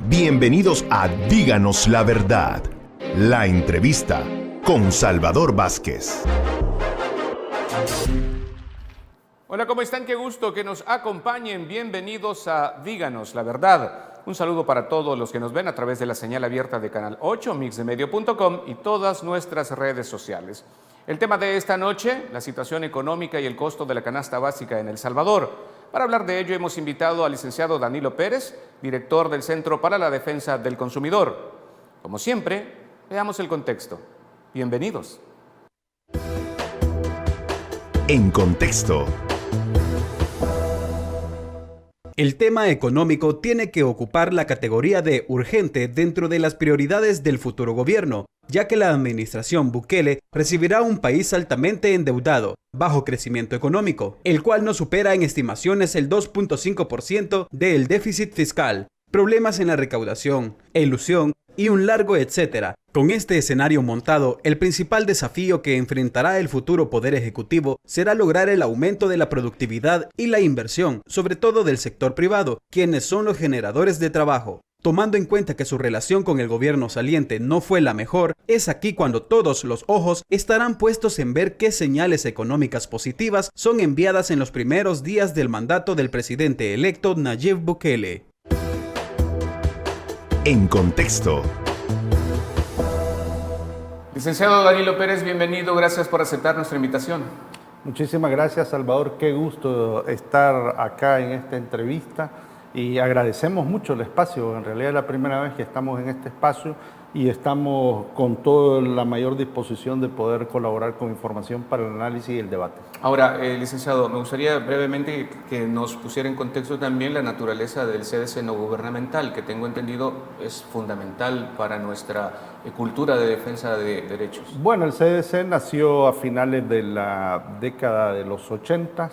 Bienvenidos a Díganos la Verdad, la entrevista con Salvador Vázquez. Hola, ¿cómo están? Qué gusto que nos acompañen. Bienvenidos a Díganos la Verdad. Un saludo para todos los que nos ven a través de la señal abierta de Canal 8, mixdemedio.com y todas nuestras redes sociales. El tema de esta noche, la situación económica y el costo de la canasta básica en El Salvador. Para hablar de ello hemos invitado al licenciado Danilo Pérez, director del Centro para la Defensa del Consumidor. Como siempre, veamos el contexto. Bienvenidos. En contexto. El tema económico tiene que ocupar la categoría de urgente dentro de las prioridades del futuro gobierno, ya que la administración Bukele recibirá un país altamente endeudado, bajo crecimiento económico, el cual no supera en estimaciones el 2.5% del déficit fiscal, problemas en la recaudación, elusión y un largo etcétera. Con este escenario montado, el principal desafío que enfrentará el futuro Poder Ejecutivo será lograr el aumento de la productividad y la inversión, sobre todo del sector privado, quienes son los generadores de trabajo. Tomando en cuenta que su relación con el gobierno saliente no fue la mejor, es aquí cuando todos los ojos estarán puestos en ver qué señales económicas positivas son enviadas en los primeros días del mandato del presidente electo Nayib Bukele. En contexto. Licenciado Danilo Pérez, bienvenido. Gracias por aceptar nuestra invitación. Muchísimas gracias, Salvador. Qué gusto estar acá en esta entrevista y agradecemos mucho el espacio. En realidad es la primera vez que estamos en este espacio y estamos con toda la mayor disposición de poder colaborar con información para el análisis y el debate. Ahora, licenciado, me gustaría brevemente que nos pusiera en contexto también la naturaleza del CDC no gubernamental, que tengo entendido es fundamental para nuestra cultura de defensa de derechos. Bueno, el CDC nació a finales de la década de los 80.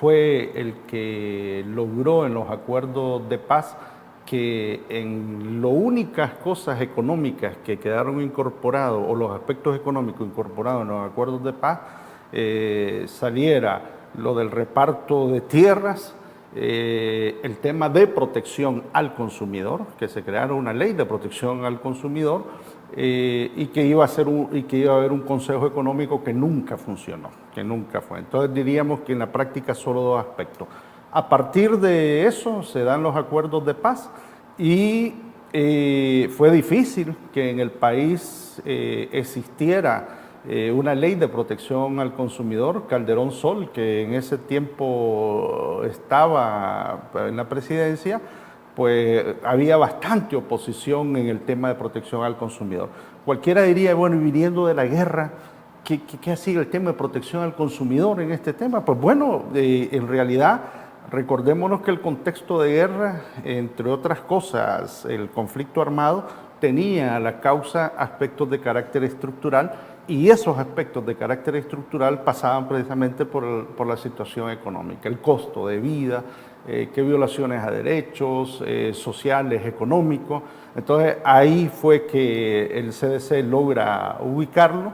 Fue el que logró en los acuerdos de paz que en lo únicas cosas económicas que quedaron incorporados o los aspectos económicos incorporados en los acuerdos de paz saliera lo del reparto de tierras, el tema de protección al consumidor, que se creara una ley de protección al consumidor y que iba a haber un consejo económico que nunca funcionó, que nunca fue. Entonces diríamos que en la práctica solo dos aspectos. A partir de eso se dan los acuerdos de paz y fue difícil que en el país existiera una ley de protección al consumidor. Calderón Sol, que en ese tiempo estaba en la presidencia, pues había bastante oposición en el tema de protección al consumidor. Cualquiera diría, bueno, y viniendo de la guerra, ¿qué ha sido el tema de protección al consumidor en este tema? Pues bueno, en realidad, recordémonos que el contexto de guerra, entre otras cosas, el conflicto armado, tenía a la causa aspectos de carácter estructural y esos aspectos de carácter estructural pasaban precisamente por la situación económica, el costo de vida, qué violaciones a derechos sociales, económicos. Entonces ahí fue que el CDC logra ubicarlo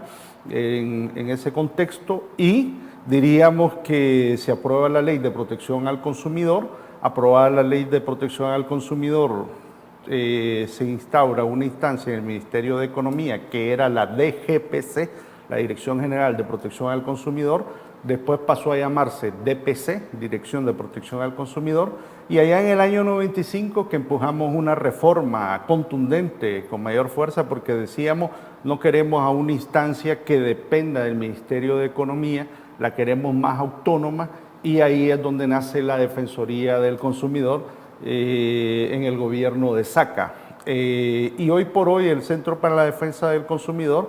en ese contexto y diríamos que se aprueba la ley de protección al consumidor. Aprobada la ley de protección al consumidor, se instaura una instancia en el Ministerio de Economía que era la DGPC, la Dirección General de Protección al Consumidor. Después pasó a llamarse DPC, Dirección de Protección al Consumidor, y allá en el año 95 que empujamos una reforma contundente con mayor fuerza porque decíamos no queremos a una instancia que dependa del Ministerio de Economía, la queremos más autónoma y ahí es donde nace la Defensoría del Consumidor en el gobierno de Saca. Y hoy por hoy el Centro para la Defensa del Consumidor,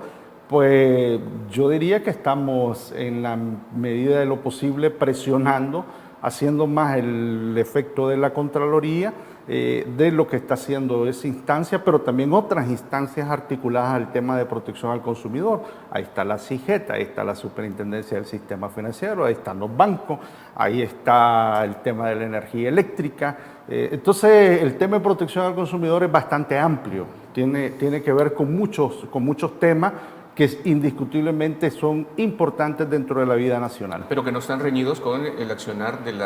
pues yo diría que estamos en la medida de lo posible presionando, haciendo más el efecto de la Contraloría, de lo que está haciendo esa instancia, pero también otras instancias articuladas al tema de protección al consumidor. Ahí está la CIGET, ahí está la Superintendencia del Sistema Financiero, ahí están los bancos, ahí está el tema de la energía eléctrica. Entonces, el tema de protección al consumidor es bastante amplio, tiene que ver con muchos temas que indiscutiblemente son importantes dentro de la vida nacional. Pero que no están reñidos con el accionar del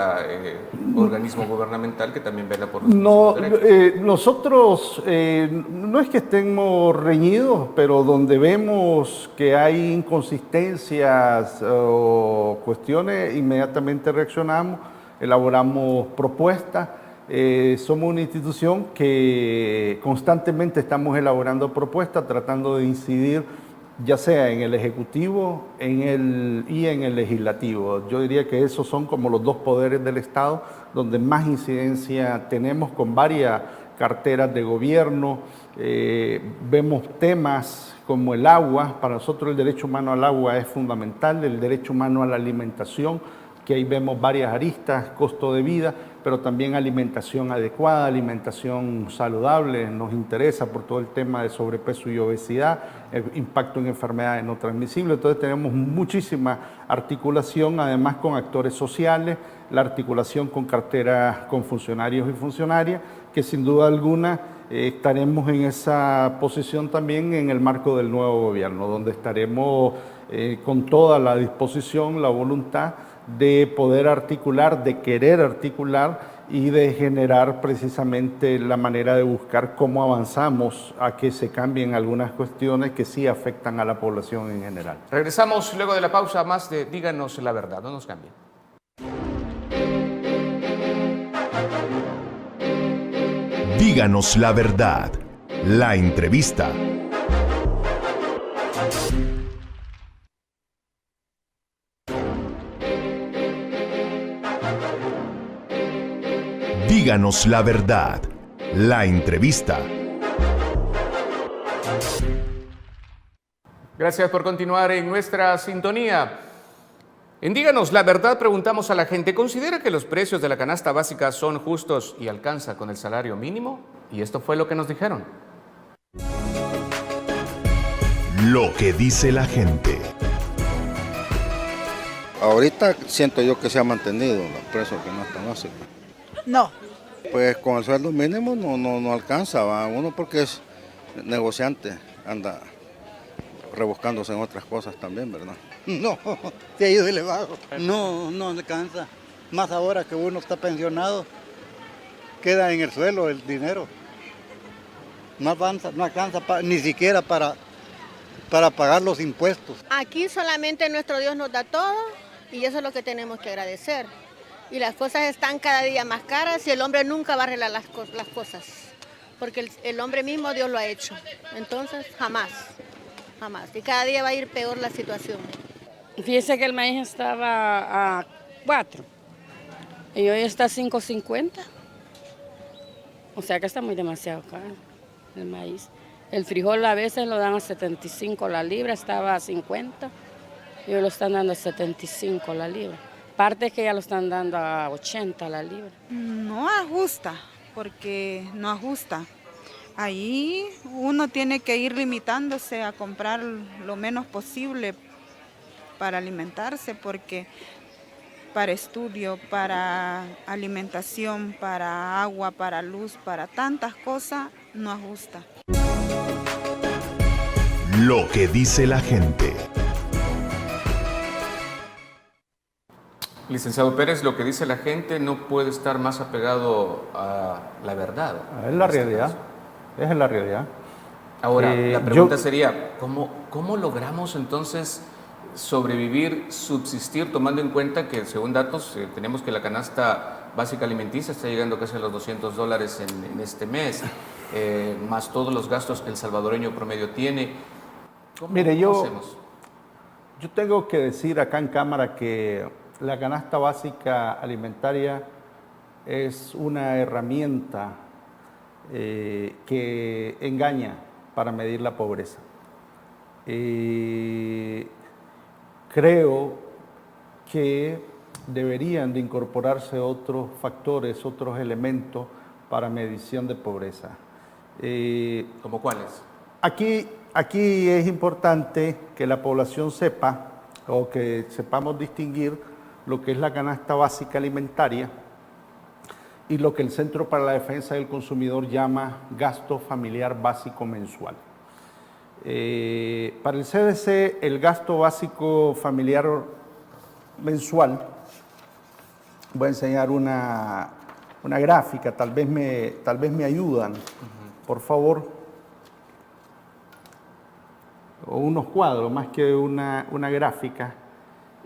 organismo gubernamental que también vela por los derechos. Nosotros no es que estemos reñidos, pero donde vemos que hay inconsistencias o cuestiones, inmediatamente reaccionamos, elaboramos propuestas. Somos una institución que constantemente estamos elaborando propuestas, tratando de incidir ya sea en el Ejecutivo y en el Legislativo. Yo diría que esos son como los dos poderes del Estado donde más incidencia tenemos con varias carteras de gobierno. Vemos temas como el agua. Para nosotros el derecho humano al agua es fundamental, el derecho humano a la alimentación, que ahí vemos varias aristas, costo de vida, pero también alimentación adecuada, alimentación saludable, nos interesa por todo el tema de sobrepeso y obesidad, el impacto en enfermedades no transmisibles. Entonces tenemos muchísima articulación, además con actores sociales, la articulación con carteras con funcionarios y funcionarias, que sin duda alguna estaremos en esa posición también en el marco del nuevo gobierno, donde estaremos con toda la disposición, la voluntad de poder articular, de querer articular y de generar precisamente la manera de buscar cómo avanzamos a que se cambien algunas cuestiones que sí afectan a la población en general. Regresamos luego de la pausa más de Díganos la Verdad, no nos cambien. Díganos la verdad. La entrevista. Díganos la verdad. La entrevista. Gracias por continuar en nuestra sintonía. En Díganos la Verdad preguntamos a la gente, ¿considera que los precios de la canasta básica son justos y alcanza con el salario mínimo? Y esto fue lo que nos dijeron. Lo que dice la gente. Ahorita siento yo que se ha mantenido el precio de la canasta básica. No. Pues con el sueldo mínimo no alcanza, ¿va? Uno porque es negociante, anda rebuscándose en otras cosas también, ¿verdad? No, se ha ido elevado. No alcanza. Más ahora que uno está pensionado, queda en el suelo el dinero. No alcanza ni siquiera para pagar los impuestos. Aquí solamente nuestro Dios nos da todo y eso es lo que tenemos que agradecer. Y las cosas están cada día más caras y el hombre nunca va a arreglar las cosas, porque el hombre mismo Dios lo ha hecho. Entonces, jamás. Y cada día va a ir peor la situación. Fíjese que el maíz estaba a 4 y hoy está a 5.50. O sea que está demasiado caro el maíz. El frijol a veces lo dan a 75 la libra, estaba a 50 y hoy lo están dando a 75 la libra. Parte que ya lo están dando a 80 la libra. No ajusta, porque no ajusta. Ahí uno tiene que ir limitándose a comprar lo menos posible para alimentarse, porque para estudio, para alimentación, para agua, para luz, para tantas cosas, no ajusta. Lo que dice la gente. Licenciado Pérez, lo que dice la gente no puede estar más apegado a la verdad. Es la realidad, es la realidad. Ahora, la pregunta sería, ¿cómo logramos entonces sobrevivir, subsistir, tomando en cuenta que según datos tenemos que la canasta básica alimenticia está llegando casi a los $200 en este mes, más todos los gastos que el salvadoreño promedio tiene? Mire, ¿Cómo hacemos? Yo tengo que decir acá en cámara que la canasta básica alimentaria es una herramienta que engaña para medir la pobreza. Creo que deberían de incorporarse otros factores, otros elementos para medición de pobreza. ¿Cómo cuáles? Aquí es importante que la población sepa o que sepamos distinguir lo que es la canasta básica alimentaria y lo que el Centro para la Defensa del Consumidor llama gasto familiar básico mensual. Para el CDC, el gasto básico familiar mensual, voy a enseñar una gráfica, tal vez me ayudan, por favor, o unos cuadros más que una gráfica.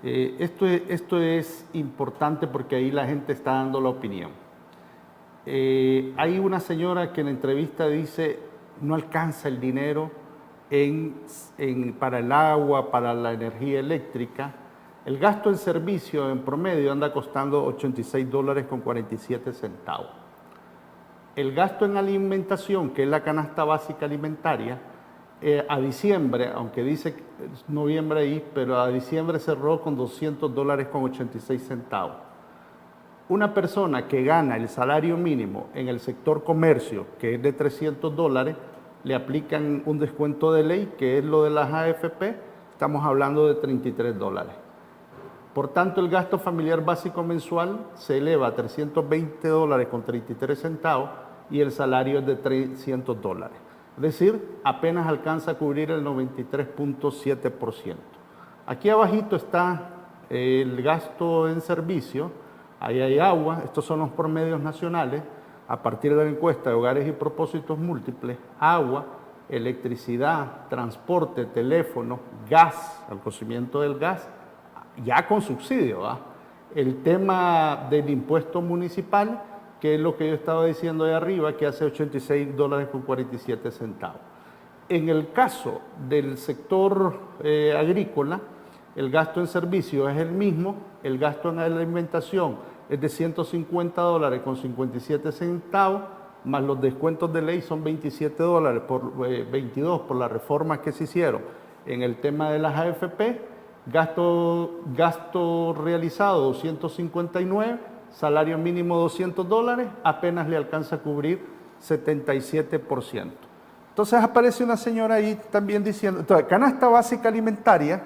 Esto es importante porque ahí la gente está dando la opinión. Hay una señora que en la entrevista dice no alcanza el dinero para el agua, para la energía eléctrica. El gasto en servicio en promedio anda costando $86.47. El gasto en alimentación, que es la canasta básica alimentaria, a diciembre, aunque dice noviembre ahí, pero a diciembre cerró con $200.86. Una persona que gana el salario mínimo en el sector comercio, que es de $300, le aplican un descuento de ley, que es lo de las AFP, estamos hablando de $33. Por tanto, el gasto familiar básico mensual se eleva a $320.33 y el salario es de $300. Es decir, apenas alcanza a cubrir el 93.7%. Aquí abajito está el gasto en servicio, ahí hay agua, estos son los promedios nacionales, a partir de la encuesta de hogares y propósitos múltiples, agua, electricidad, transporte, teléfono, gas, el consumimiento del gas, ya con subsidio, ¿va? El tema del impuesto municipal, que es lo que yo estaba diciendo de arriba, que hace $86.47. En el caso del sector agrícola, el gasto en servicio es el mismo, el gasto en alimentación es de $150.57, más los descuentos de ley son $27 por 22 por las reformas que se hicieron en el tema de las AFP, gasto realizado 259, salario mínimo $200, apenas le alcanza a cubrir 77%. Entonces aparece una señora ahí también diciendo, entonces, canasta básica alimentaria,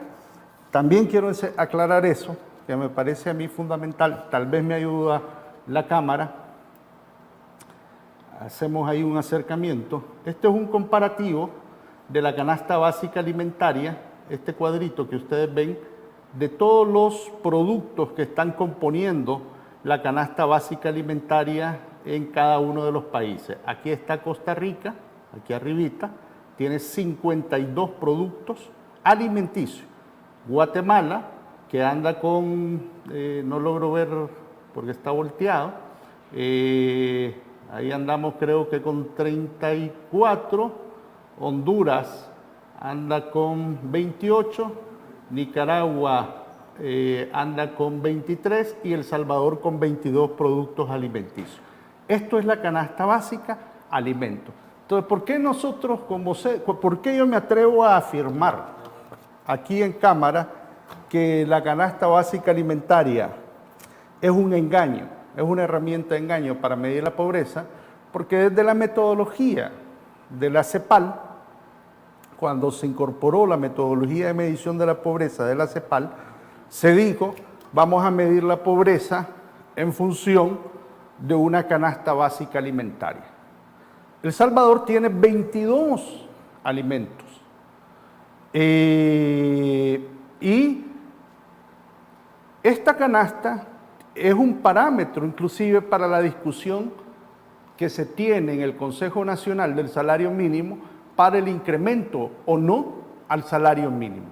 también quiero aclarar eso, que me parece a mí fundamental, tal vez me ayuda la cámara. Hacemos ahí un acercamiento. Este es un comparativo de la canasta básica alimentaria, este cuadrito que ustedes ven, de todos los productos que están componiendo la canasta básica alimentaria en cada uno de los países. Aquí está Costa Rica, aquí arribita, tiene 52 productos alimenticios. Guatemala, que anda con, no logro ver porque está volteado, ahí andamos creo que con 34, Honduras anda con 28, Nicaragua anda con 23 y El Salvador con 22 productos alimenticios. Esto es la canasta básica, alimentos. Entonces, ¿por qué nosotros, por qué yo me atrevo a afirmar aquí en cámara que la canasta básica alimentaria es un engaño, es una herramienta de engaño para medir la pobreza? Porque desde la metodología de la CEPAL, cuando se incorporó la metodología de medición de la pobreza de la CEPAL, se dijo, vamos a medir la pobreza en función de una canasta básica alimentaria. El Salvador tiene 22 alimentos. Y esta canasta es un parámetro inclusive para la discusión que se tiene en el Consejo Nacional del Salario Mínimo para el incremento o no al salario mínimo.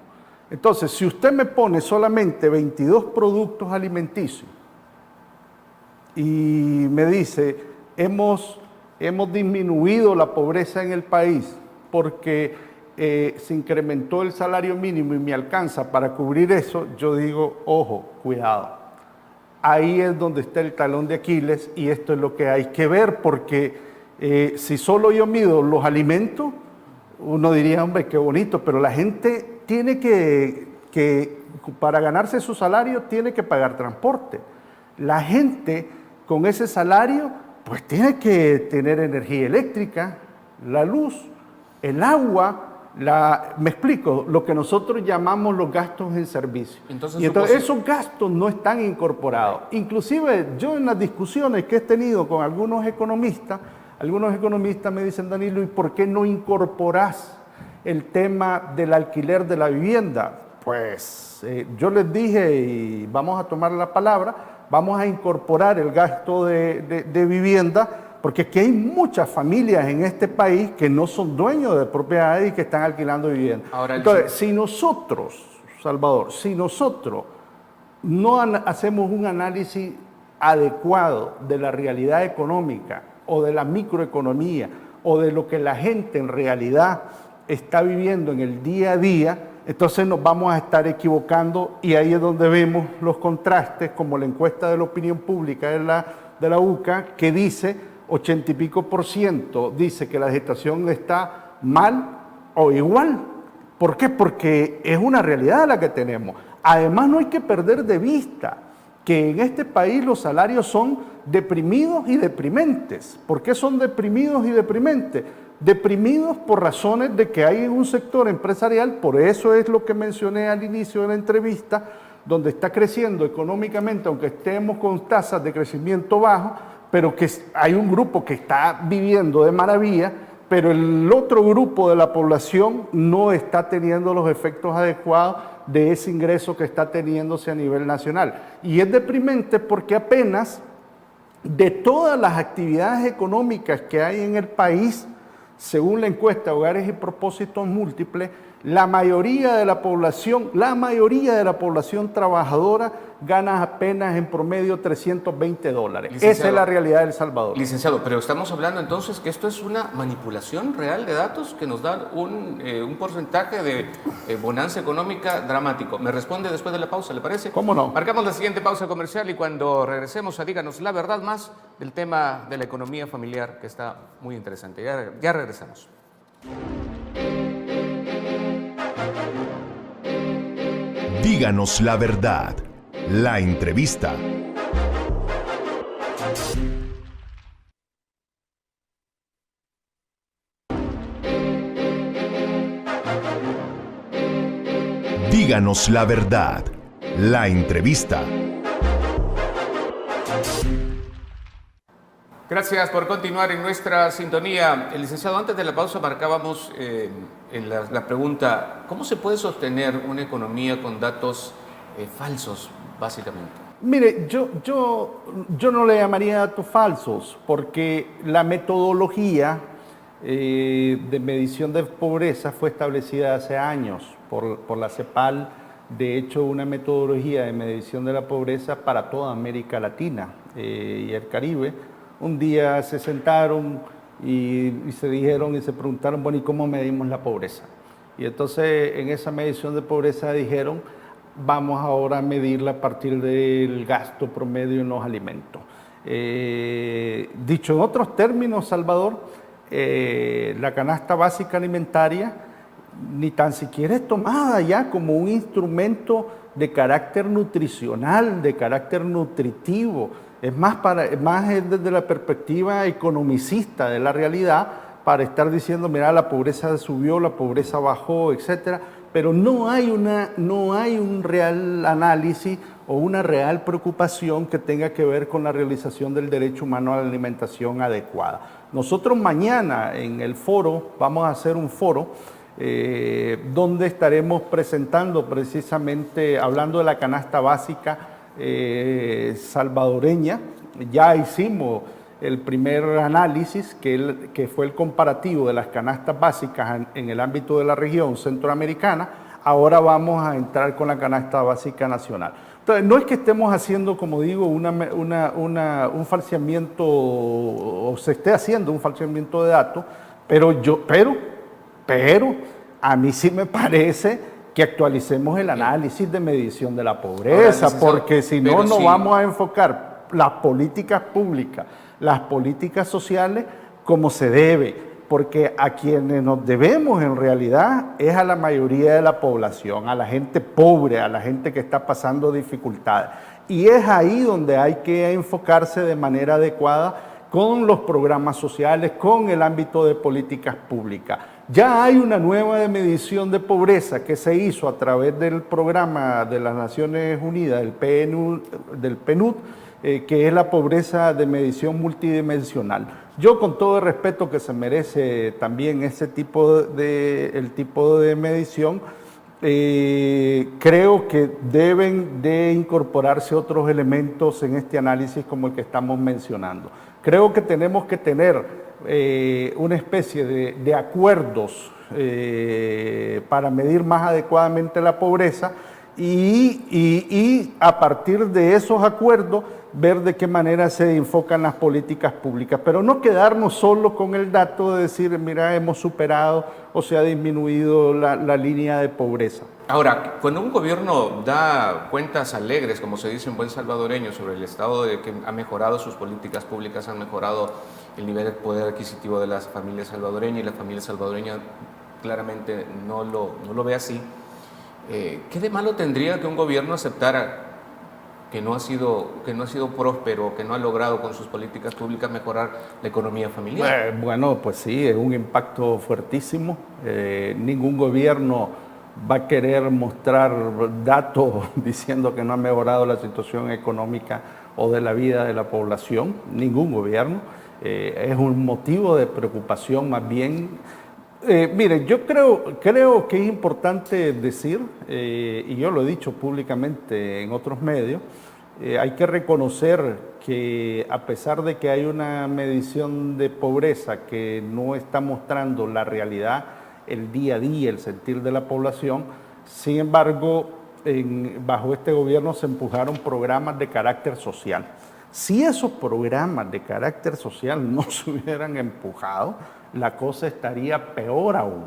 Entonces, si usted me pone solamente 22 productos alimenticios y me dice, hemos disminuido la pobreza en el país porque se incrementó el salario mínimo y me alcanza para cubrir eso, yo digo, ojo, cuidado. Ahí es donde está el talón de Aquiles y esto es lo que hay que ver, porque si solo yo mido los alimentos, uno diría, hombre, qué bonito, pero la gente tiene que para ganarse su salario, tiene que pagar transporte. La gente con ese salario, pues tiene que tener energía eléctrica, la luz, el agua, me explico, lo que nosotros llamamos los gastos en servicio. Entonces esos gastos no están incorporados. Inclusive yo en las discusiones que he tenido con algunos economistas me dicen, Danilo, ¿y por qué no incorporás el tema del alquiler de la vivienda. Pues yo les dije, y vamos a tomar la palabra, vamos a incorporar el gasto de vivienda, porque aquí hay muchas familias en este país que no son dueños de propiedades y que están alquilando vivienda. Ahora, entonces, si nosotros, Salvador, si nosotros no hacemos un análisis adecuado de la realidad económica o de la microeconomía o de lo que la gente en realidad está viviendo en el día a día, entonces nos vamos a estar equivocando, y ahí es donde vemos los contrastes, como la encuesta de la opinión pública de la UCA, que dice 80 y pico % dice que la gestación está mal o igual. ¿Por qué? Porque es una realidad la que tenemos. Además, no hay que perder de vista que en este país los salarios son deprimidos y deprimentes. ¿Por qué son deprimidos y deprimentes? Deprimidos por razones de que hay un sector empresarial, por eso es lo que mencioné al inicio de la entrevista, donde está creciendo económicamente, aunque estemos con tasas de crecimiento bajo, pero que hay un grupo que está viviendo de maravilla, pero el otro grupo de la población no está teniendo los efectos adecuados de ese ingreso que está teniéndose a nivel nacional. Y es deprimente porque apenas de todas las actividades económicas que hay en el país, según la encuesta Hogares y Propósitos Múltiples, la mayoría de la población trabajadora gana apenas en promedio $320. Esa es la realidad de El Salvador. Licenciado, pero estamos hablando entonces que esto es una manipulación real de datos que nos dan un porcentaje de bonanza económica dramático. Me responde después de la pausa, ¿le parece? ¿Cómo no? Marcamos la siguiente pausa comercial y cuando regresemos díganos la verdad más del tema de la economía familiar, que está muy interesante. Ya regresamos. Díganos la verdad. La entrevista. Díganos la verdad. La entrevista. Gracias por continuar en nuestra sintonía. El licenciado, antes de la pausa marcábamos en la pregunta, ¿cómo se puede sostener una economía con datos falsos, básicamente? Mire, yo no le llamaría datos falsos, porque la metodología de medición de pobreza fue establecida hace años por la CEPAL, de hecho una metodología de medición de la pobreza para toda América Latina y el Caribe. Un día se sentaron y se dijeron y se preguntaron, bueno, ¿y cómo medimos la pobreza? Y entonces en esa medición de pobreza dijeron, vamos ahora a medirla a partir del gasto promedio en los alimentos. Dicho en otros términos, Salvador, la canasta básica alimentaria ni tan siquiera es tomada ya como un instrumento de carácter nutricional, de carácter nutritivo. Es más es desde la perspectiva economicista de la realidad, para estar diciendo, mira, la pobreza subió, la pobreza bajó, etcétera, pero no hay un real análisis o una real preocupación que tenga que ver con la realización del derecho humano a la alimentación adecuada. Nosotros mañana en el foro vamos a hacer un foro donde estaremos presentando precisamente, hablando de la canasta básica salvadoreña. Ya hicimos el primer análisis, que fue el comparativo de las canastas básicas en el ámbito de la región centroamericana. Ahora vamos a entrar con la canasta básica nacional. Entonces, no es que estemos haciendo, como digo, un falseamiento, o se esté haciendo un falseamiento de datos, pero a mí sí me parece que actualicemos el análisis de medición de la pobreza, porque si no, no vamos a enfocar las políticas públicas, las políticas sociales como se debe, porque a quienes nos debemos en realidad es a la mayoría de la población, a la gente pobre, a la gente que está pasando dificultades. Y es ahí donde hay que enfocarse de manera adecuada con los programas sociales, con el ámbito de políticas públicas. Ya hay una nueva medición de pobreza que se hizo a través del programa de las Naciones Unidas, del PNUD, que es la pobreza de medición multidimensional. Yo, con todo el respeto que se merece también ese tipo el tipo de medición, creo que deben de incorporarse otros elementos en este análisis como el que estamos mencionando. Creo que tenemos que tener una especie de acuerdos para medir más adecuadamente la pobreza y a partir de esos acuerdos ver de qué manera se enfocan las políticas públicas, pero no quedarnos solo con el dato de decir, mira, hemos superado o se ha disminuido la línea de pobreza. Ahora, cuando un gobierno da cuentas alegres, como se dice en buen salvadoreño, sobre el estado de que ha mejorado sus políticas públicas, han mejorado el nivel de poder adquisitivo de las familias salvadoreñas, y la familia salvadoreña claramente no lo ve así, ¿qué de malo tendría que un gobierno aceptara que no ha sido próspero, que no ha logrado con sus políticas públicas mejorar la economía familiar? Bueno, pues sí, es un impacto fuertísimo. Ningún gobierno va a querer mostrar datos diciendo que no ha mejorado la situación económica o de la vida de la población. Ningún gobierno. Es un motivo de preocupación más bien. Mire, yo creo que es importante decir, y yo lo he dicho públicamente en otros medios, hay que reconocer que a pesar de que hay una medición de pobreza que no está mostrando la realidad, el día a día, el sentir de la población, sin embargo, bajo este gobierno se empujaron programas de carácter social. Si esos programas de carácter social no se hubieran empujado, la cosa estaría peor aún.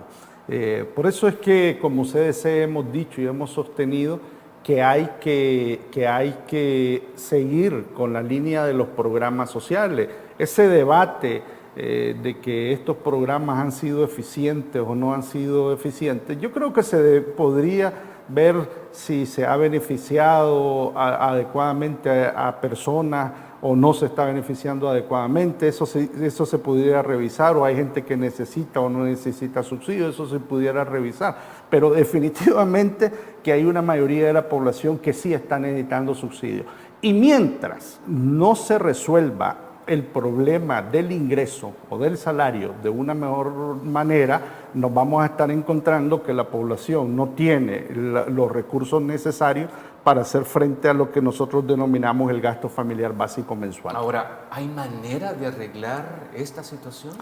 Por eso es que, como CDC hemos dicho y hemos sostenido, que hay que seguir con la línea de los programas sociales. Ese debate de que estos programas han sido eficientes o no han sido eficientes, yo creo que se podría ver si se ha beneficiado adecuadamente a personas o no se está beneficiando adecuadamente, eso se pudiera revisar, o hay gente que necesita o no necesita subsidio, eso se pudiera revisar, pero definitivamente que hay una mayoría de la población que sí está necesitando subsidio. Y mientras no se resuelva el problema del ingreso o del salario de una mejor manera, nos vamos a estar encontrando que la población no tiene los recursos necesarios para hacer frente a lo que nosotros denominamos el gasto familiar básico mensual. Ahora, ¿hay manera de arreglar esta situación?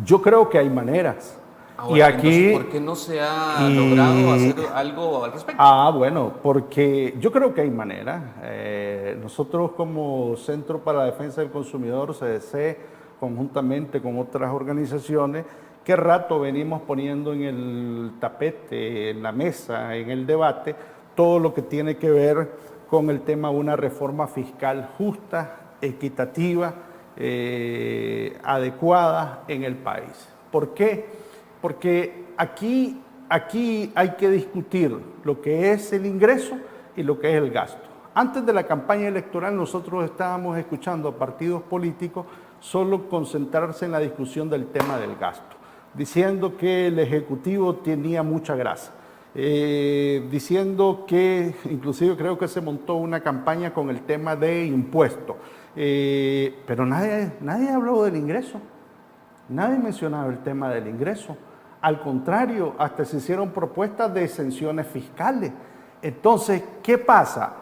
Yo creo que hay maneras. Ahora, y aquí, entonces, ¿por qué no se ha logrado hacer algo al respecto? Bueno, porque yo creo que hay maneras. Nosotros, como Centro para la Defensa del Consumidor, CDC, conjuntamente con otras organizaciones, ¿qué rato venimos poniendo en el tapete, en la mesa, en el debate, todo lo que tiene que ver con el tema de una reforma fiscal justa, equitativa, adecuada en el país? ¿Por qué? Porque aquí hay que discutir lo que es el ingreso y lo que es el gasto. Antes de la campaña electoral nosotros estábamos escuchando a partidos políticos solo concentrarse en la discusión del tema del gasto, diciendo que el Ejecutivo tenía mucha grasa, diciendo que, inclusive creo que se montó una campaña con el tema de impuestos, pero nadie habló del ingreso, nadie mencionaba el tema del ingreso. Al contrario, hasta se hicieron propuestas de exenciones fiscales. Entonces, ¿qué pasa?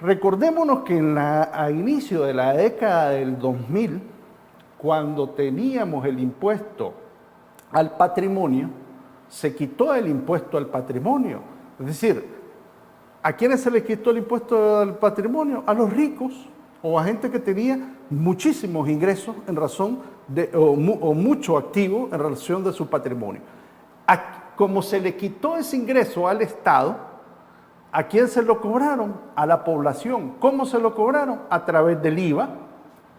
Recordémonos que a inicio de la década del 2000, cuando teníamos el impuesto al patrimonio, se quitó el impuesto al patrimonio. Es decir, ¿a quiénes se les quitó el impuesto al patrimonio? A los ricos o a gente que tenía muchísimos ingresos en razón o mucho activo en relación de su patrimonio. Como se le quitó ese ingreso al Estado, ¿a quién se lo cobraron? A la población. ¿Cómo se lo cobraron? A través del IVA.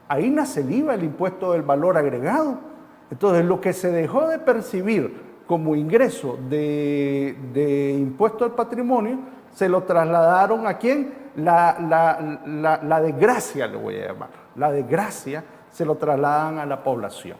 Ahí nace el IVA, el impuesto del valor agregado. Entonces, lo que se dejó de percibir como ingreso de impuesto al patrimonio, se lo trasladaron ¿a quién? La desgracia, le voy a llamar. La desgracia se lo trasladan a la población.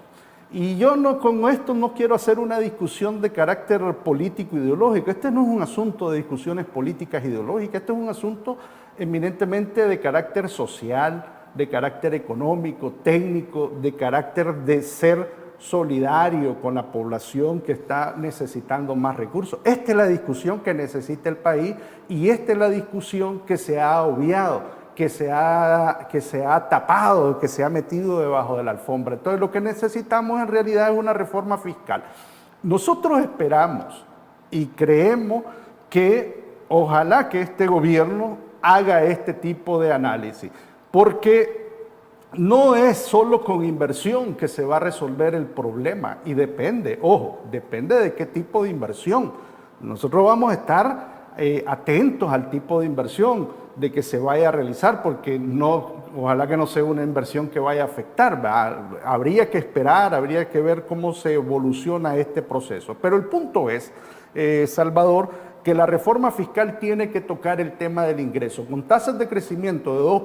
Y yo con esto no quiero hacer una discusión de carácter político ideológico. Este no es un asunto de discusiones políticas ideológicas, este es un asunto eminentemente de carácter social, de carácter económico, técnico, de carácter de ser solidario con la población que está necesitando más recursos. Esta es la discusión que necesita el país y esta es la discusión que se ha obviado, que se ha tapado, que se ha metido debajo de la alfombra. Entonces lo que necesitamos en realidad es una reforma fiscal. Nosotros esperamos y creemos que ojalá que este gobierno haga este tipo de análisis, porque no es solo con inversión que se va a resolver el problema y depende, ojo, depende de qué tipo de inversión. Nosotros vamos a estar atentos al tipo de inversión de que se vaya a realizar, porque ojalá que no sea una inversión que vaya a afectar, ¿verdad? Habría que esperar, habría que ver cómo se evoluciona este proceso. Pero el punto es, Salvador, que la reforma fiscal tiene que tocar el tema del ingreso, con tasas de crecimiento de 2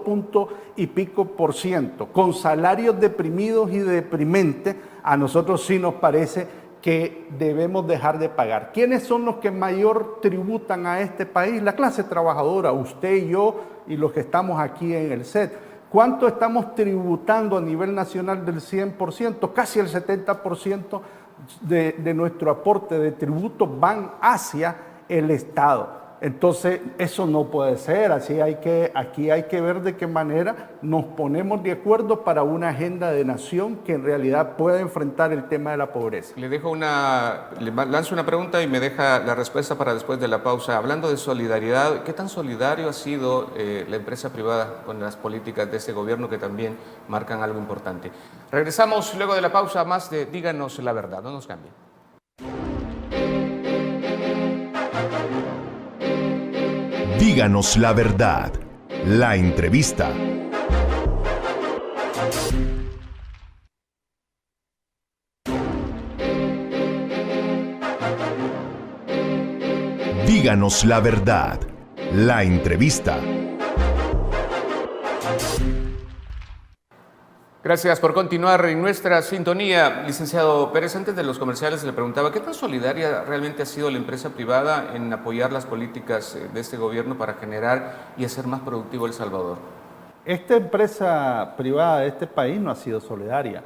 y pico %, con salarios deprimidos y deprimentes, a nosotros sí nos parece que debemos dejar de pagar. ¿Quiénes son los que mayor tributan a este país? La clase trabajadora, usted y yo y los que estamos aquí en el set. ¿Cuánto estamos tributando a nivel nacional del 100%? Casi el 70% de nuestro aporte de tributos van hacia el Estado. Entonces, eso no puede ser, aquí hay que ver de qué manera nos ponemos de acuerdo para una agenda de nación que en realidad pueda enfrentar el tema de la pobreza. Le lanzo una pregunta y me deja la respuesta para después de la pausa. Hablando de solidaridad, ¿qué tan solidario ha sido la empresa privada con las políticas de este gobierno que también marcan algo importante? Regresamos luego de la pausa, más de Díganos la Verdad, no nos cambien. Díganos la verdad. La entrevista. Díganos la verdad. La entrevista. Gracias por continuar en nuestra sintonía. Licenciado Pérez, antes de los comerciales le preguntaba, ¿qué tan solidaria realmente ha sido la empresa privada en apoyar las políticas de este gobierno para generar y hacer más productivo El Salvador? Esta empresa privada de este país no ha sido solidaria.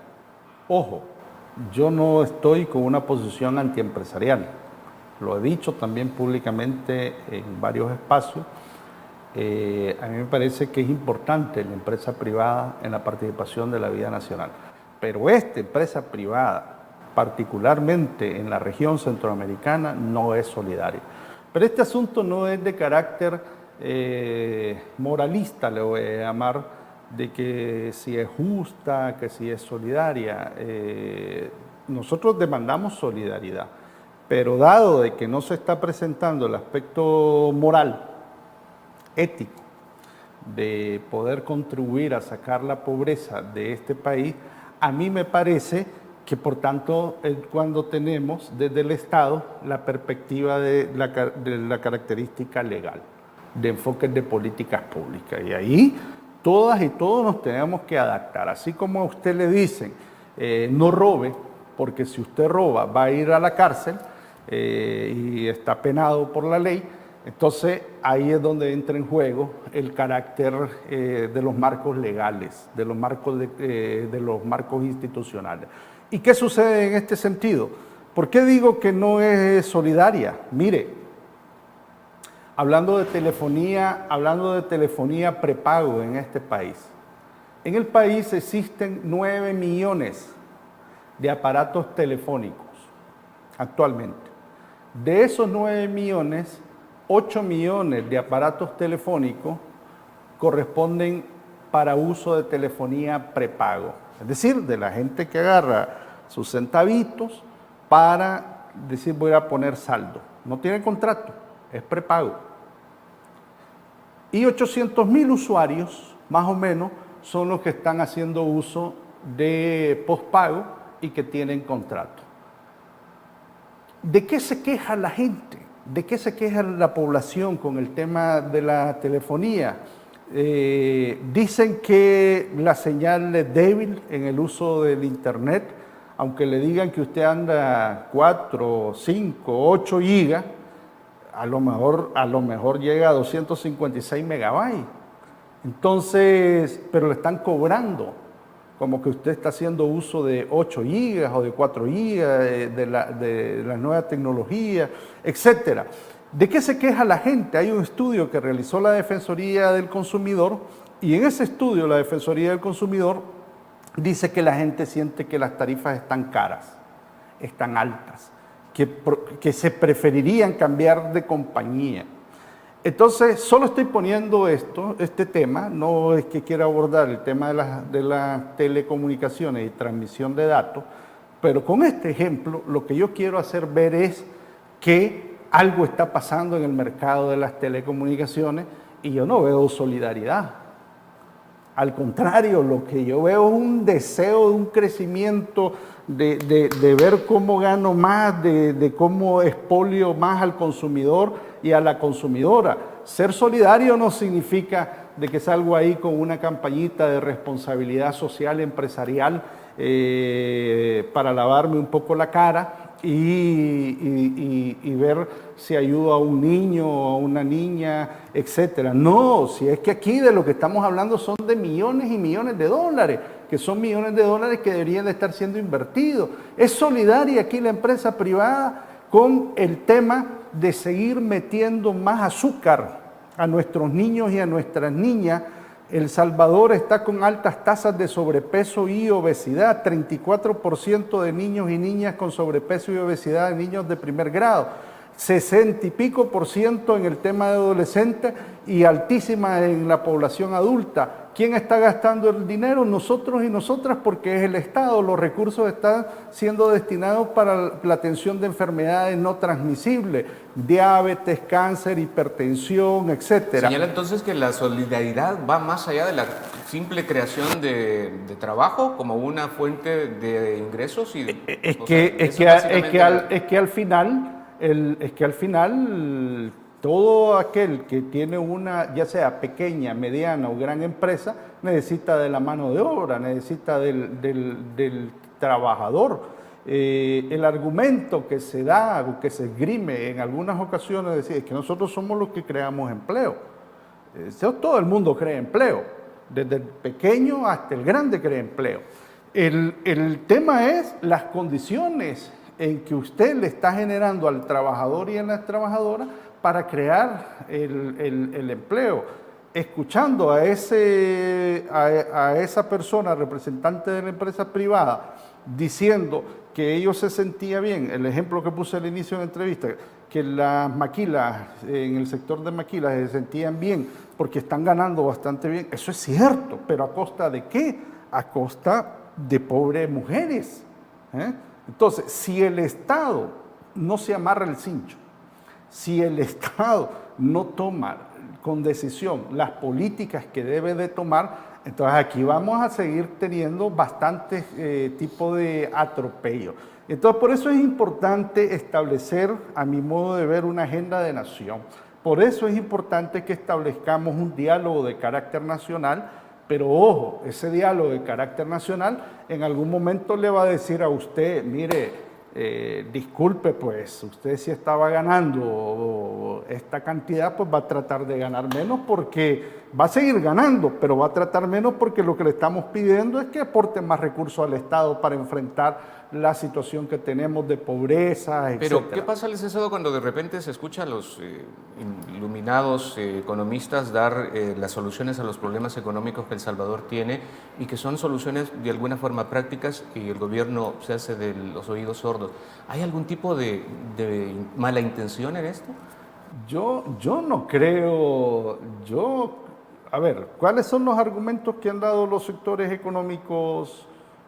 Ojo, yo no estoy con una posición antiempresarial. Lo he dicho también públicamente en varios espacios. A mí me parece que es importante la empresa privada en la participación de la vida nacional. Pero esta empresa privada, particularmente en la región centroamericana, no es solidaria. Pero este asunto no es de carácter moralista, le voy a llamar, de que si es justa, que si es solidaria. Nosotros demandamos solidaridad, pero dado de que no se está presentando el aspecto moral, ético, de poder contribuir a sacar la pobreza de este país, a mí me parece que por tanto cuando tenemos desde el Estado la perspectiva de la característica legal, de enfoques de políticas públicas, y ahí todas y todos nos tenemos que adaptar, así como a usted le dicen no robe, porque si usted roba va a ir a la cárcel y está penado por la ley. Entonces, ahí es donde entra en juego el carácter de los marcos legales, de los marcos institucionales. ¿Y qué sucede en este sentido? ¿Por qué digo que no es solidaria? Mire, hablando de telefonía prepago en este país. En el país existen 9 millones de aparatos telefónicos actualmente. De esos 9 millones, 8 millones de aparatos telefónicos corresponden para uso de telefonía prepago. Es decir, de la gente que agarra sus centavitos para decir voy a poner saldo. No tiene contrato, es prepago. Y 800,000 usuarios, más o menos, son los que están haciendo uso de postpago y que tienen contrato. ¿De qué se queja la gente? ¿De qué se queja la población con el tema de la telefonía? Dicen que la señal es débil en el uso del internet, aunque le digan que usted anda 4, 5, 8 gigas, a lo mejor llega a 256 megabytes. Entonces, pero le están cobrando, como que usted está haciendo uso de 8 gigas o de 4 gigas de la nueva tecnología, etcétera. ¿De qué se queja la gente? Hay un estudio que realizó la Defensoría del Consumidor y en ese estudio la Defensoría del Consumidor dice que la gente siente que las tarifas están caras, están altas, que se preferirían cambiar de compañía. Entonces, solo estoy poniendo este tema, no es que quiera abordar el tema de las telecomunicaciones y transmisión de datos, pero con este ejemplo lo que yo quiero hacer ver es que algo está pasando en el mercado de las telecomunicaciones y yo no veo solidaridad. Al contrario, lo que yo veo es un deseo de un crecimiento, de ver cómo gano más, de cómo expolio más al consumidor y a la consumidora. Ser solidario no significa de que salgo ahí con una campañita de responsabilidad social empresarial para lavarme un poco la cara y ver si ayudo a un niño o a una niña, etcétera. No, si es que aquí de lo que estamos hablando son de millones y millones de dólares, que son millones de dólares que deberían de estar siendo invertidos. Es solidaria aquí la empresa privada con el tema de seguir metiendo más azúcar a nuestros niños y a nuestras niñas. El Salvador está con altas tasas de sobrepeso y obesidad, 34% de niños y niñas con sobrepeso y obesidad, niños de primer grado, 60 y pico % en el tema de adolescentes y altísima en la población adulta. ¿Quién está gastando el dinero? Nosotros y nosotras, porque es el Estado. Los recursos están siendo destinados para la atención de enfermedades no transmisibles, diabetes, cáncer, hipertensión, etcétera. Señala entonces que la solidaridad va más allá de la simple creación de trabajo como una fuente de ingresos y es que al final todo aquel que tiene una, ya sea pequeña, mediana o gran empresa, necesita de la mano de obra, necesita del trabajador. El argumento que se da o que se esgrime en algunas ocasiones es decir, que nosotros somos los que creamos empleo. Todo el mundo crea empleo, desde el pequeño hasta el grande crea empleo. El tema es las condiciones en que usted le está generando al trabajador y a la trabajadora para crear el empleo. Escuchando a esa persona, representante de la empresa privada, diciendo que ellos se sentían bien, el ejemplo que puse al inicio de la entrevista, que las maquilas, en el sector de maquilas se sentían bien porque están ganando bastante bien, eso es cierto, pero ¿a costa de qué? A costa de pobres mujeres. Entonces, si el Estado no se amarra el cincho, si el Estado no toma con decisión las políticas que debe de tomar, entonces aquí vamos a seguir teniendo bastantes tipos de atropello. Entonces por eso es importante establecer, a mi modo de ver, una agenda de nación. Por eso es importante que establezcamos un diálogo de carácter nacional, pero ojo, ese diálogo de carácter nacional en algún momento le va a decir a usted, mire, disculpe, pues usted si estaba ganando esta cantidad, pues va a tratar de ganar menos porque va a seguir ganando, pero va a tratar menos porque lo que le estamos pidiendo es que aporte más recursos al Estado para enfrentar la situación que tenemos de pobreza, etc. Pero, ¿qué pasa, licenciado, cuando de repente se escucha a los iluminados economistas dar las soluciones a los problemas económicos que El Salvador tiene y que son soluciones de alguna forma prácticas y el gobierno se hace de los oídos sordos? ¿Hay algún tipo de mala intención en esto? Yo no creo. A ver, ¿cuáles son los argumentos que han dado los sectores económicos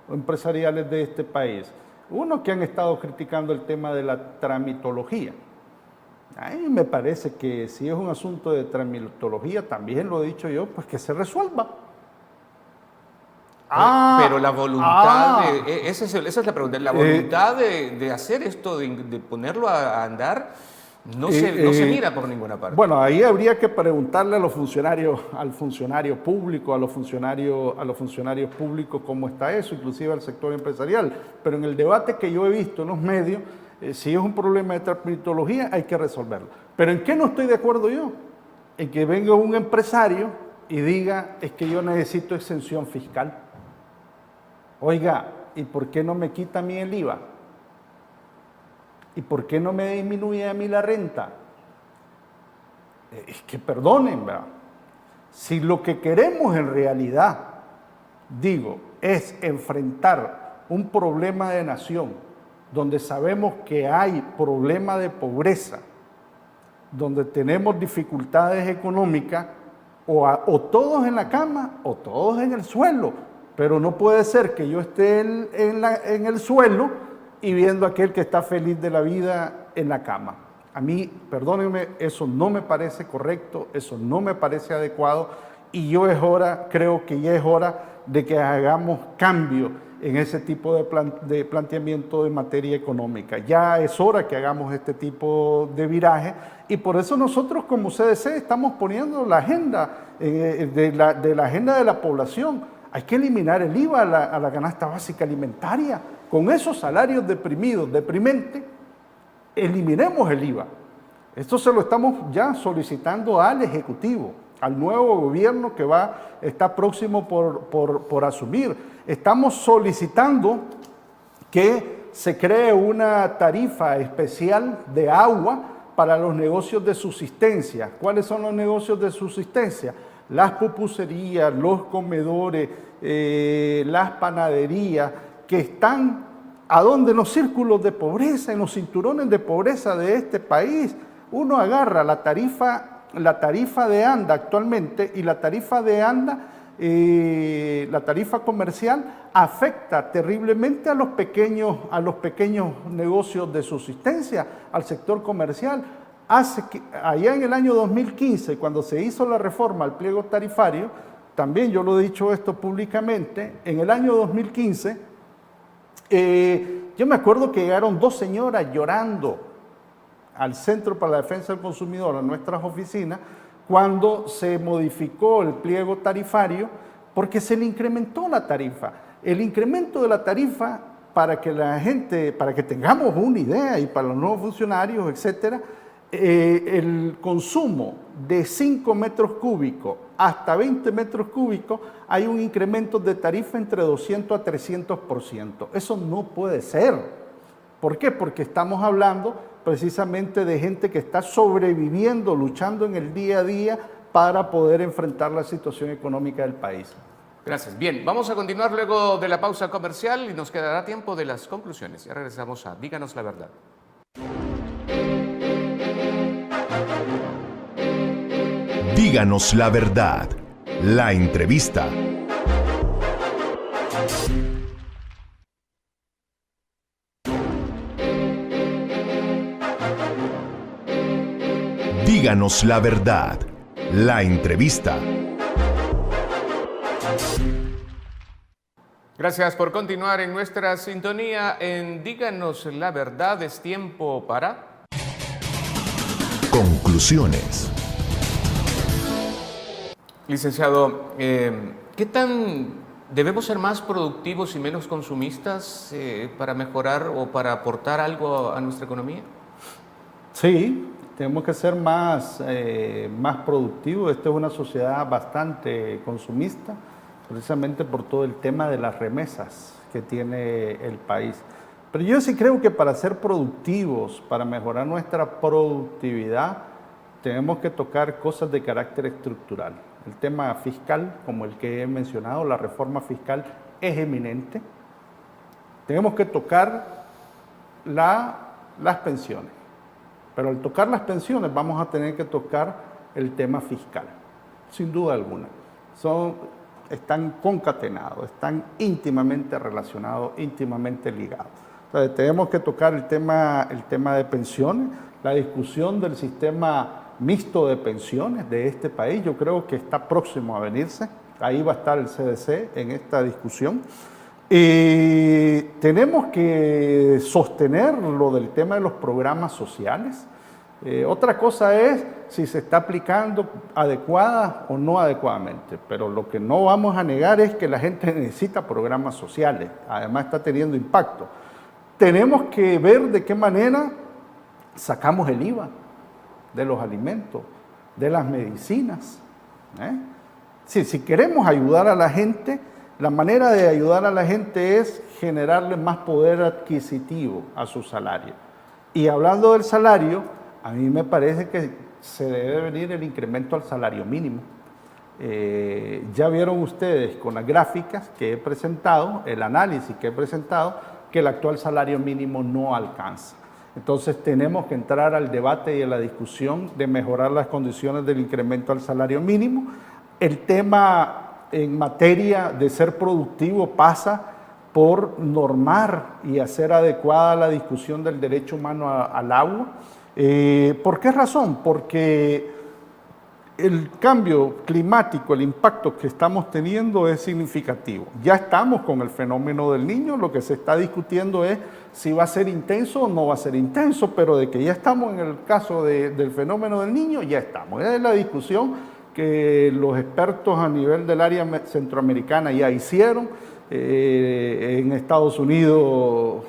empresariales de este país? Uno, que han estado criticando el tema de la tramitología. A mí me parece que si es un asunto de tramitología, también lo he dicho yo, pues que se resuelva. Pero la voluntad, esa es la pregunta, la voluntad de hacer esto, de ponerlo a andar, no se mira por ninguna parte. Bueno, ahí habría que preguntarle a los funcionarios, al funcionario público, a los funcionarios públicos cómo está eso, inclusive al sector empresarial. Pero en el debate que yo he visto en los medios, si es un problema de tramitología, hay que resolverlo. Pero ¿en qué no estoy de acuerdo yo? En que venga un empresario y diga, es que yo necesito exención fiscal. Oiga, ¿y por qué no me quita a mí el IVA? ¿Y por qué no me disminuye a mí la renta? Es que perdonen, ¿verdad? Si lo que queremos en realidad, digo, es enfrentar un problema de nación, donde sabemos que hay problema de pobreza, donde tenemos dificultades económicas, o todos en la cama o todos en el suelo, pero no puede ser que yo esté en el suelo y viendo a aquel que está feliz de la vida en la cama. A mí, perdónenme, eso no me parece correcto, eso no me parece adecuado, y creo que ya es hora de que hagamos cambio en ese tipo de planteamiento de materia económica. Ya es hora que hagamos este tipo de viraje, y por eso nosotros como CDC estamos poniendo la agenda de la agenda de la población. Hay que eliminar el IVA a la canasta básica alimentaria. Con esos salarios deprimentes, eliminemos el IVA. Esto se lo estamos ya solicitando al Ejecutivo, al nuevo gobierno que está próximo por asumir. Estamos solicitando que se cree una tarifa especial de agua para los negocios de subsistencia. ¿Cuáles son los negocios de subsistencia? Las pupuserías, los comedores, las panaderías, que están en los círculos de pobreza, en los cinturones de pobreza de este país. Uno agarra la tarifa de ANDA actualmente, y la tarifa de ANDA, la tarifa comercial, afecta terriblemente a los pequeños negocios de subsistencia, al sector comercial. Allá en el año 2015, cuando se hizo la reforma al pliego tarifario, también yo lo he dicho esto públicamente, en el año 2015, yo me acuerdo que llegaron dos señoras llorando al Centro para la Defensa del Consumidor, a nuestras oficinas, cuando se modificó el pliego tarifario, porque se le incrementó la tarifa. El incremento de la tarifa, para que tengamos una idea, y para los nuevos funcionarios, etcétera, el consumo de 5 metros cúbicos hasta 20 metros cúbicos, hay un incremento de tarifa entre 200 a 300%. Eso no puede ser. ¿Por qué? Porque estamos hablando precisamente de gente que está sobreviviendo, luchando en el día a día para poder enfrentar la situación económica del país. Gracias. Bien, vamos a continuar luego de la pausa comercial y nos quedará tiempo de las conclusiones. Ya regresamos a Díganos la Verdad. Díganos la verdad. La entrevista. Díganos la verdad. La entrevista. Gracias por continuar en nuestra sintonía en Díganos la Verdad. Es tiempo para... Conclusiones. Licenciado, ¿qué tan debemos ser más productivos y menos consumistas para mejorar o para aportar algo a nuestra economía? Sí, tenemos que ser más productivos. Esta es una sociedad bastante consumista, precisamente por todo el tema de las remesas que tiene el país. Pero yo sí creo que para ser productivos, para mejorar nuestra productividad, tenemos que tocar cosas de carácter estructural. El tema fiscal, como el que he mencionado, la reforma fiscal es eminente. Tenemos que tocar las pensiones. Pero al tocar las pensiones vamos a tener que tocar el tema fiscal, sin duda alguna. Están concatenados, están íntimamente relacionados, íntimamente ligados. Entonces, tenemos que tocar el tema de pensiones, la discusión del sistema mixto de pensiones de este país. Yo creo que está próximo a venirse. Ahí va a estar el CDC en esta discusión. Tenemos que sostener lo del tema de los programas sociales. Otra cosa es si se está aplicando adecuada o no adecuadamente, pero lo que no vamos a negar es que la gente necesita programas sociales, además está teniendo impacto. Tenemos que ver de qué manera sacamos el IVA de los alimentos, de las medicinas, Sí, si queremos ayudar a la gente, la manera de ayudar a la gente es generarle más poder adquisitivo a su salario. Y hablando del salario, a mí me parece que se debe venir el incremento al salario mínimo. Ya vieron ustedes con las gráficas que he presentado, el análisis que he presentado, que el actual salario mínimo no alcanza. Entonces tenemos que entrar al debate y a la discusión de mejorar las condiciones del incremento al salario mínimo. El tema en materia de ser productivo pasa por normar y hacer adecuada la discusión del derecho humano al agua. ¿Por qué razón? Porque el cambio climático, el impacto que estamos teniendo es significativo. Ya estamos con el fenómeno del Niño, lo que se está discutiendo es si va a ser intenso o no va a ser intenso, pero de que ya estamos en el caso del fenómeno del Niño, ya estamos. Esa es la discusión que los expertos a nivel del área centroamericana ya hicieron. En Estados Unidos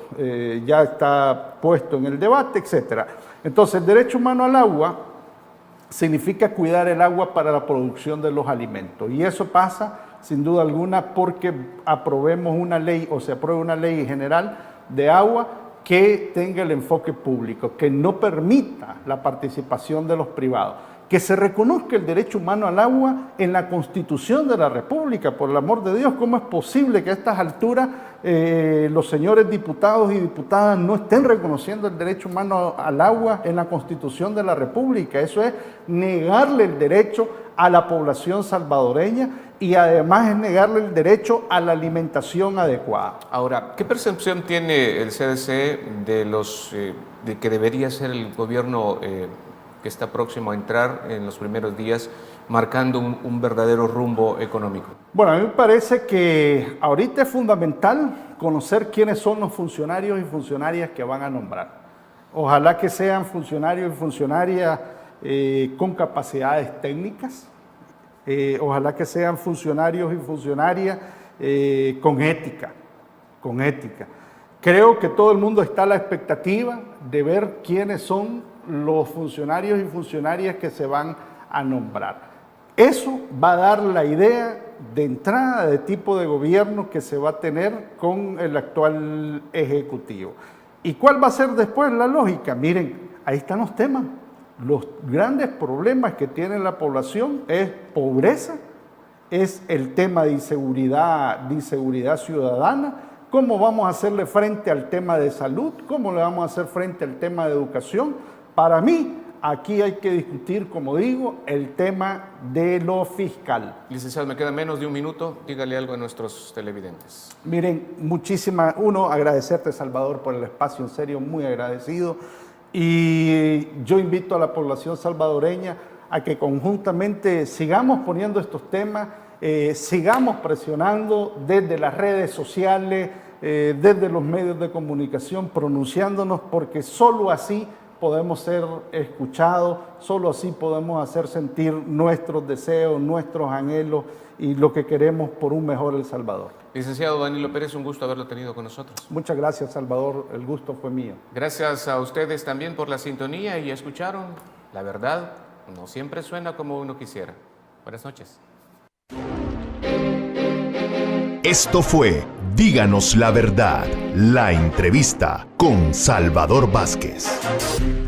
ya está puesto en el debate, etc. Entonces, el derecho humano al agua significa cuidar el agua para la producción de los alimentos. Y eso pasa, sin duda alguna, porque aprobemos una ley o se apruebe una ley general de agua que tenga el enfoque público, que no permita la participación de los privados, que se reconozca el derecho humano al agua en la Constitución de la República. Por el amor de Dios, ¿cómo es posible que a estas alturas los señores diputados y diputadas no estén reconociendo el derecho humano al agua en la Constitución de la República? Eso es negarle el derecho a la población salvadoreña y además es negarle el derecho a la alimentación adecuada. Ahora, ¿qué percepción tiene el CDC de que debería ser el gobierno que está próximo a entrar en los primeros días, marcando un verdadero rumbo económico? Bueno, a mí me parece que ahorita es fundamental conocer quiénes son los funcionarios y funcionarias que van a nombrar. Ojalá que sean funcionarios y funcionarias con capacidades técnicas, ojalá que sean funcionarios y funcionarias con ética. Creo que todo el mundo está a la expectativa de ver quiénes son los funcionarios y funcionarias que se van a nombrar. Eso va a dar la idea de entrada de tipo de gobierno que se va a tener con el actual Ejecutivo. ¿Y cuál va a ser después la lógica? Miren, ahí están los temas. Los grandes problemas que tiene la población es pobreza, es el tema de inseguridad ciudadana. ¿Cómo vamos a hacerle frente al tema de salud? ¿Cómo le vamos a hacer frente al tema de educación? Para mí, aquí hay que discutir, como digo, el tema de lo fiscal. Licenciado, me queda menos de un minuto. Dígale algo a nuestros televidentes. Miren, agradecerte, Salvador, por el espacio, en serio, muy agradecido. Y yo invito a la población salvadoreña a que conjuntamente sigamos poniendo estos temas, sigamos presionando desde las redes sociales, desde los medios de comunicación, pronunciándonos, porque solo así podemos ser escuchados, solo así podemos hacer sentir nuestros deseos, nuestros anhelos y lo que queremos por un mejor El Salvador. Licenciado Danilo Pérez, un gusto haberlo tenido con nosotros. Muchas gracias, Salvador, el gusto fue mío. Gracias a ustedes también por la sintonía y escucharon. La verdad no siempre suena como uno quisiera. Buenas noches. Esto fue Díganos la Verdad, la entrevista con Salvador Vázquez.